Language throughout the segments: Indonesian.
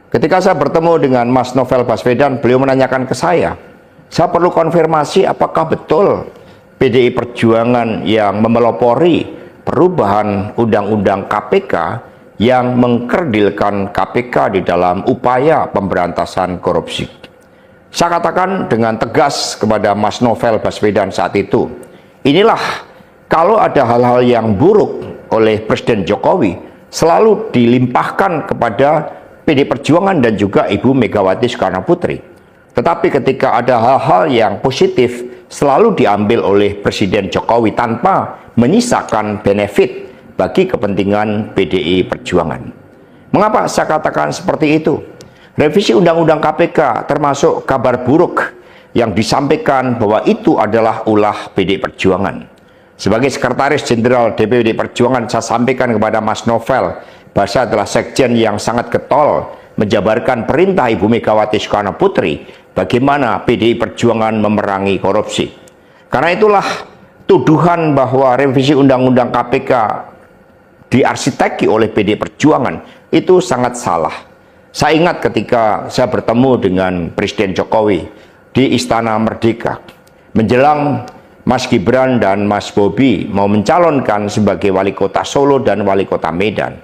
Ketika saya bertemu dengan Mas Novel Baswedan, beliau menanyakan ke saya perlu konfirmasi apakah betul PDI Perjuangan yang memelopori perubahan Undang-Undang KPK yang mengkerdilkan KPK di dalam upaya pemberantasan korupsi. Saya katakan dengan tegas kepada Mas Novel Baswedan saat itu, inilah kalau ada hal-hal yang buruk oleh Presiden Jokowi selalu dilimpahkan kepada PD Perjuangan dan juga Ibu Megawati Soekarno Putri. Tetapi ketika ada hal-hal yang positif selalu diambil oleh Presiden Jokowi tanpa menyisakan benefit bagi kepentingan PDI Perjuangan. Mengapa saya katakan seperti itu? Revisi Undang-Undang KPK termasuk kabar buruk yang disampaikan bahwa itu adalah ulah PDI Perjuangan. Sebagai Sekretaris Jenderal DPD Perjuangan, saya sampaikan kepada Mas Novel bahwa saya adalah sekjen yang sangat getol menjabarkan perintah Ibu Megawati Soekarno Putri bagaimana PDI Perjuangan memerangi korupsi. Karena itulah tuduhan bahwa revisi Undang-Undang KPK diarsiteki oleh PDI Perjuangan itu sangat salah. Saya ingat ketika saya bertemu dengan Presiden Jokowi di Istana Merdeka menjelang Mas Gibran dan Mas Bobi mau mencalonkan sebagai wali kota Solo dan wali kota Medan.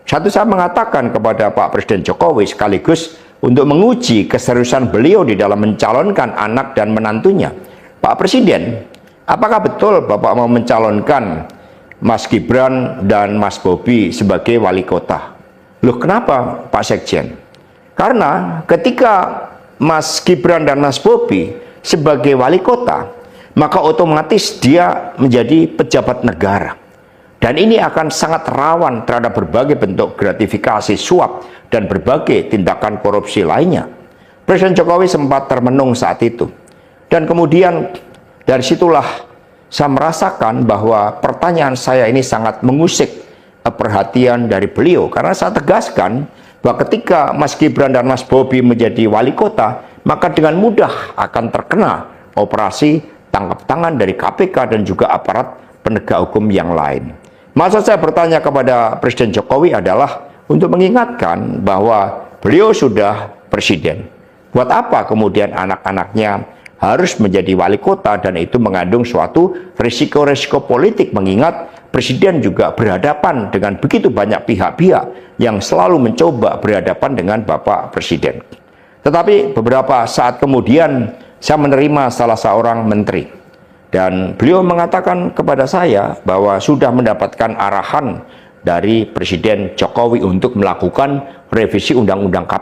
Saya mengatakan kepada Pak Presiden Jokowi sekaligus untuk menguji keseriusan beliau di dalam mencalonkan anak dan menantunya. Pak Presiden, apakah betul Bapak mau mencalonkan Mas Gibran dan Mas Bobi sebagai wali kota? Loh, kenapa Pak Sekjen? Karena ketika Mas Gibran dan Mas Bobi sebagai wali kota, maka otomatis dia menjadi pejabat negara. Dan ini akan sangat rawan terhadap berbagai bentuk gratifikasi, suap, dan berbagai tindakan korupsi lainnya. Presiden Jokowi sempat termenung saat itu. Dan kemudian dari situlah saya merasakan bahwa pertanyaan saya ini sangat mengusik perhatian dari beliau. Karena saya tegaskan bahwa ketika Mas Gibran dan Mas Bobi menjadi wali kota, maka dengan mudah akan terkena operasi tangkap tangan dari KPK dan juga aparat penegak hukum yang lain. Maksud saya bertanya kepada Presiden Jokowi adalah untuk mengingatkan bahwa beliau sudah presiden. Buat apa kemudian anak-anaknya harus menjadi wali kota, dan itu mengandung suatu risiko-risiko politik, mengingat presiden juga berhadapan dengan begitu banyak pihak-pihak yang selalu mencoba berhadapan dengan Bapak Presiden. Tetapi beberapa saat kemudian saya menerima salah seorang menteri. Dan beliau mengatakan kepada saya bahwa sudah mendapatkan arahan dari Presiden Jokowi untuk melakukan revisi Undang-Undang KPK.